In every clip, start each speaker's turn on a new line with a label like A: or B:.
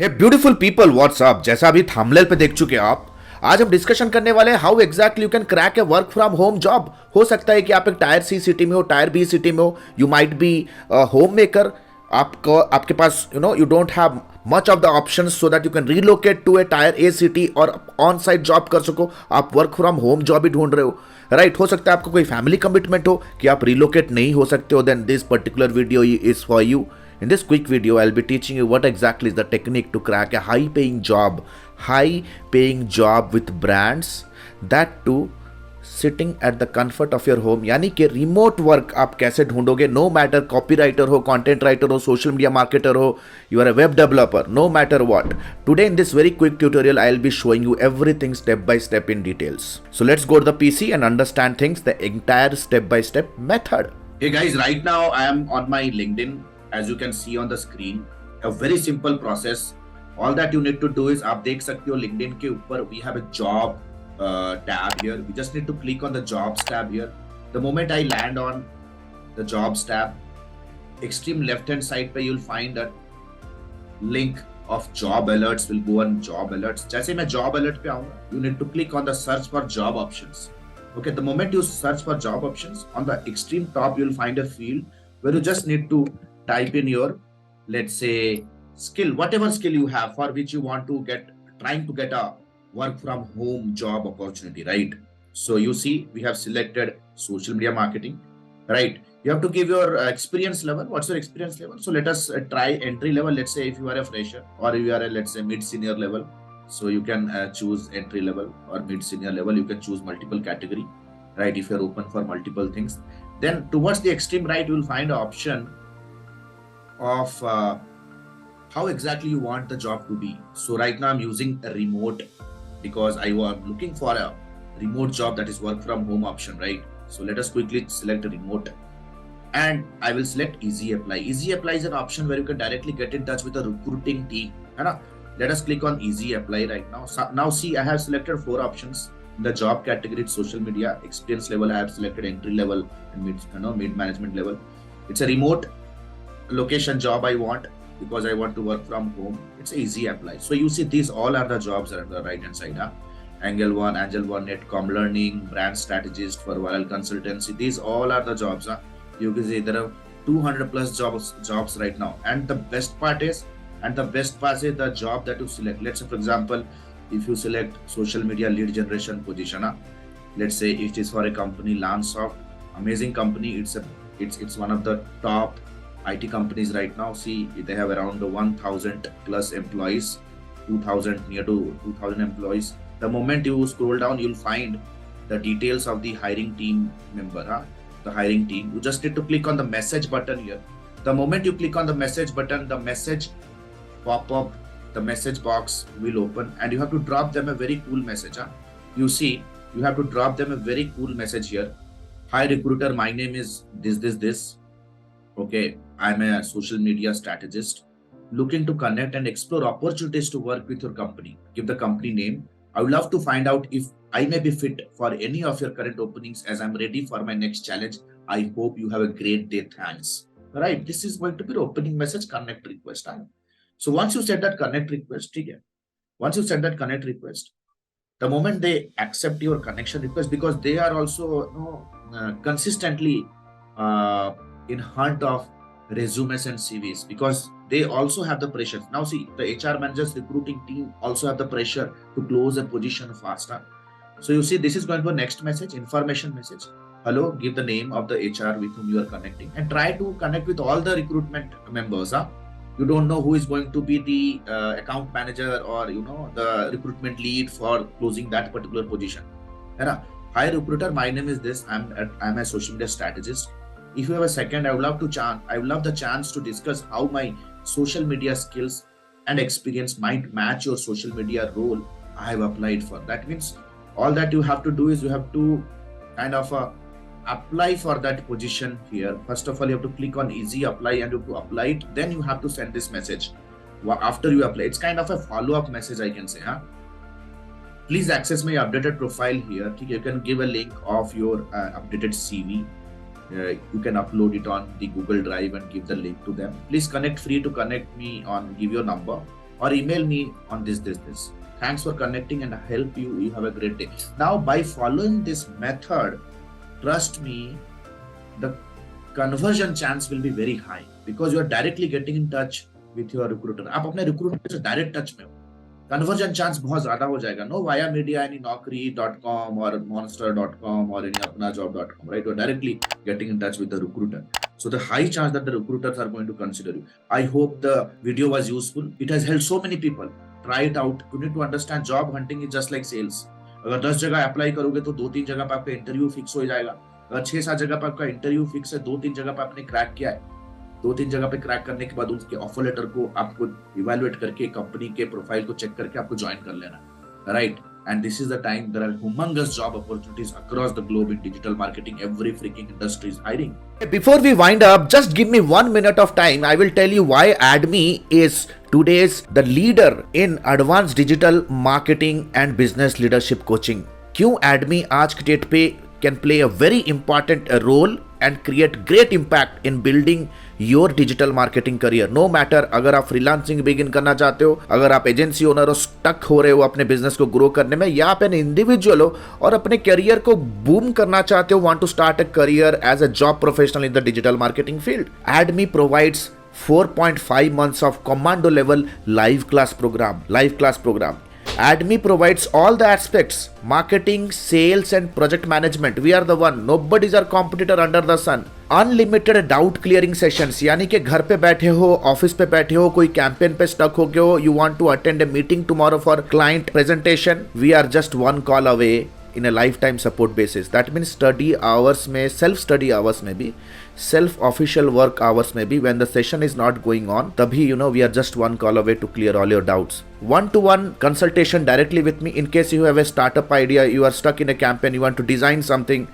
A: हे beautiful people WhatsApp. जैसा अभी thumbnail पे देख चुके आप, आज हम डिस्कशन करने वाले हैं how exactly you can crack A work from home job. हो सकता है कि आप एक टायर सी सिटी में हो, टायर बी सिटी में हो, you might be home maker. आपको आपके पास you don't have much of the option so that you can relocate to a tier A city or on site job कर सको। आप वर्क फ्रॉम होम जॉब ही ढूंढ रहे हो, राइट? हो सकता है आपको कोई फैमिली कमिटमेंट हो कि आप रिलोकेट नहीं हो सकते हो, then this particular video is for you. In this quick video, I'll be teaching you what exactly is the technique to crack a high paying job with brands, that too sitting at the comfort of your home. यानी कि remote work आप कैसे ढूंढोगे, no matter copywriter हो, content writer हो, social media marketer हो, you are a web developer, no matter what. Today in this very quick tutorial, I'll be showing you everything step by step in details. So let's go to the PC and understand things, the entire step by step method. Hey guys, right now I am on my LinkedIn. As you can see on the screen, a very simple process. All that you need to do is आप देख सकते हो LinkedIn के ऊपर we have a job tab here. We just need to click on the jobs tab here. The moment I land on the jobs tab, extreme left hand side पे you'll find that link of job alerts will go on job alerts. जैसे मैं job alert पे आऊँगा, you need to click on the search for job options. Okay, the moment you search for job options, on the extreme top you'll find a field where you just need to type in your, let's say, skill, whatever skill you have for which you want to trying to get a work from home job opportunity, right? So you see we have selected social media marketing, right? You have to give your experience level. What's your experience level? So let us try entry level. Let's say if you are a fresher or you are a, let's say, mid senior level, so you can choose entry level or mid senior level. You can choose multiple category, right? If you're open for multiple things, then towards the extreme right you will find an option of how exactly you want the job to be. So right now I'm using a remote because I was looking for a remote job, that is work from home option, right? So let us quickly select a remote and I will select easy apply. Easy apply is an option where you can directly get in touch with a recruiting team. Let us click on easy apply right now. So now see, I have selected 4 options. In the job category, social media, experience level, I have selected entry level and mid management level. It's a remote location job I want because I want to work from home. It's easy apply. So you see these all are the jobs on the right hand side. Angel 1, Netcom Learning, brand strategist for viral consultancy. These all are the jobs. You can see there are 200 plus jobs right now. And the best part is the job that you select. Let's say for example, if you select social media lead generation position, let's say it is for a company, Lansoft, amazing company. It's one of the top IT companies right now. See, they have around 1,000 plus employees, 2,000 near to 2,000 employees. The moment you scroll down, you'll find the details of the hiring team member, the hiring team. You just need to click on the message button here. The moment you click on the message button, the message pop up, the message box will open and you have to drop them a very cool message. You see, you have to drop them a very cool message here. Hi recruiter, my name is this. Okay, I'm a social media strategist looking to connect and explore opportunities to work with your company. Give the company name. I would love to find out if I may be fit for any of your current openings as I'm ready for my next challenge. I hope you have a great day. Thanks. Right, this is going to be the opening message, connect request. So once you set that connect request, the moment they accept your connection request, because they are also consistently in hunt of resumes and CVs, because they also have the pressure. Now see, the HR managers, recruiting team also have the pressure to close a position faster. So you see, this is going to a next message, information message. Hello, give the name of the HR with whom you are connecting and try to connect with all the recruitment members. You don't know who is going to be the account manager or the recruitment lead for closing that particular position. Hi recruiter, my name is this. I'm a social media strategist. If you have a second, I would love the chance to discuss how my social media skills and experience might match your social media role I have applied for. That means all that you have to do is you have to kind of apply for that position here. First of all, you have to click on easy apply and you have to apply it. Then you have to send this message. After you apply, it's kind of a follow-up message, I can say. Please access my updated profile here. You can give a link of your updated CV. You can upload it on the Google Drive and give the link to them. Please connect, free to connect me on, give your number. or email me on this. Thanks for connecting and help you. You have a great day. Now, by following this method, trust me, the conversion chance will be very high because you are directly getting in touch with your recruiter. आप अपने recruiter से direct touch में हो. Conversion chance बहुत ज़्यादा हो जाएगा. No via media, any naukri.com or monster.com or any apnajob.com, right? You're directly getting in touch with the recruiter. So the high chance that the recruiters are going to consider you. I hope the video was useful. It has helped so many people. Try it out. You need to understand job hunting is just like sales. अगर 10 जगह apply करोगे तो 2-3 जगह पर आपका interview fix हो जाएगा. अगर 6-7 जगह पर आपका इंटरव्यू फिक्स है, 2-3 जगह पर आपने क्रैक किया है, 2-3 जगह पे क्रैक करने के बाद उसके ऑफर लेटर को आपको इवैल्यूएट करके कंपनी के प्रोफाइल को चेक करके आपको ज्वाइन कर लेना, right? And this is the time there are humongous job opportunities across the globe in digital marketing. Every freaking industry is hiring. Before we wind up, just give me 1 minute of time. I will tell you why AdMe is today's the leader in advanced digital marketing and business leadership coaching. क्यों AdMe आज की date पे can play a very important role and create great impact in building your digital marketing career. No matter अगर आप freelancing begin करना चाहते हो, अगर आप एजेंसी ओनर हो, स्टक हो रहे हो अपने बिजनेस को ग्रो करने में, या आप एन इंडिविजुअल हो और अपने करियर को बूम करना चाहते हो, want to start a career as a job professional in the digital marketing field. AdMe provides 4.5 months of commando level live class program. AdMe provides all the aspects: marketing, sales and project management. We are the one. Nobody's our competitor under the sun. Unlimited doubt clearing sessions. यानी कि घर पे बैठे हो, office पे बैठे हो, कोई कैंपेन पे स्टक हो गए हो, you want to attend a meeting tomorrow for client presentation. We are just one call away in a lifetime support basis. That means study hours में, self study hours में भी, self official work hours में भी, when the session is not going on, तभी we are just one call away to clear all your doubts. One-to-one consultation directly with me in case you have a startup idea, you are stuck in a campaign, you want to design something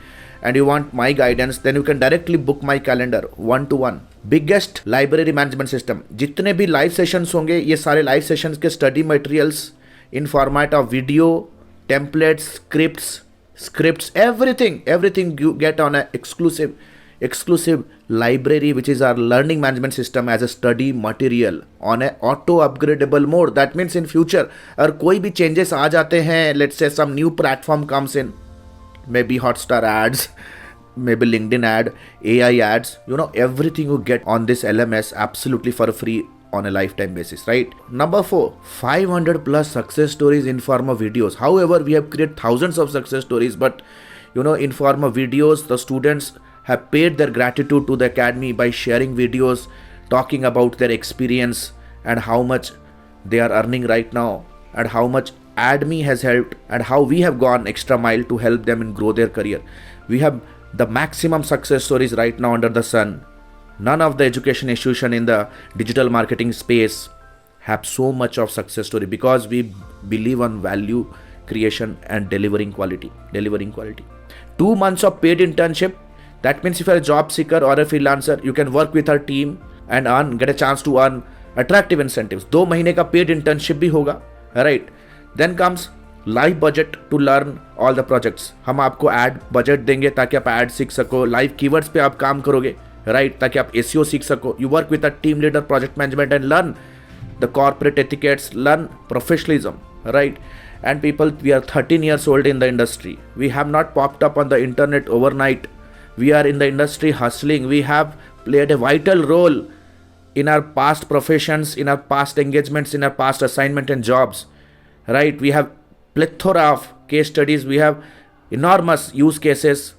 A: and you want my guidance, then you can directly book my calendar. One-to-one. Biggest library management system. जितने भी live sessions होंगे, ये सारे live sessions के study materials in format of video, templates, scripts, everything you get on a exclusive library, which is our learning management system as a study material on a auto upgradable mode. That means in future अगर कोई भी changes आ जाते हैं, let's say some new platform comes in, maybe Hotstar ads, maybe LinkedIn ad, AI ads, everything you get on this LMS absolutely for free on a lifetime basis, right? Number 4, 500 plus success stories in form of videos. However, we have created thousands of success stories, but in form of videos, the students have paid their gratitude to the academy by sharing videos, talking about their experience and how much they are earning right now and how much AdMe has helped and how we have gone extra mile to help them and grow their career. We have the maximum success stories right now under the sun. None of the education institution in the digital marketing space have so much of success story because we believe on value creation and delivering quality. 2 months of paid internship. That means if you're a job seeker or a freelancer, you can work with our team and get a chance to earn attractive incentives. 2 महीने का paid internship भी होगा, right? Then comes live budget to learn all the projects. हम आपको ad budget देंगे ताकि आप ad सीख सको, live keywords पे आप काम करोगे, right? ताकि आप SEO सीख सको. You work with a team leader, project management and learn the corporate etiquettes, learn professionalism, right? And people, we are 13 years old in the industry. We have not popped up on the internet overnight. We are in the industry hustling. We have played a vital role in our past professions, in our past engagements, in our past assignment and jobs, right? We have plethora of case studies. We have enormous use cases.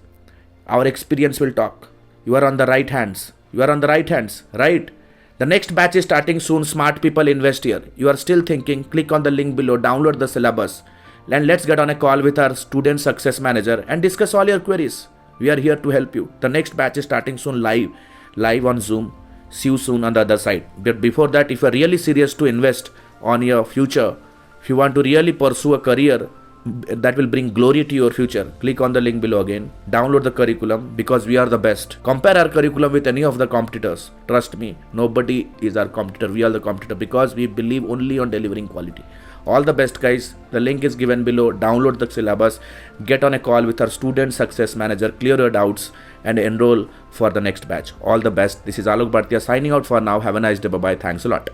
A: Our experience will talk. You are on the right hands. Right? The next batch is starting soon. Smart people invest here. You are still thinking, click on the link below, download the syllabus, and let's get on a call with our student success manager and discuss all your queries. We are here to help you. The next batch is starting soon, live on Zoom. See you soon on the other side. But before that, if you are really serious to invest on your future, if you want to really pursue a career that will bring glory to your future, click on the link below again. Download the curriculum because we are the best. Compare our curriculum with any of the competitors. Trust me, nobody is our competitor. We are the competitor because we believe only on delivering quality. All the best, guys. The link is given below. Download the syllabus, get on a call with our student success manager, clear your doubts and enroll for the next batch. All the best. This is Alok Badatia signing out for now. Have a nice day. Bye-bye. Thanks a lot.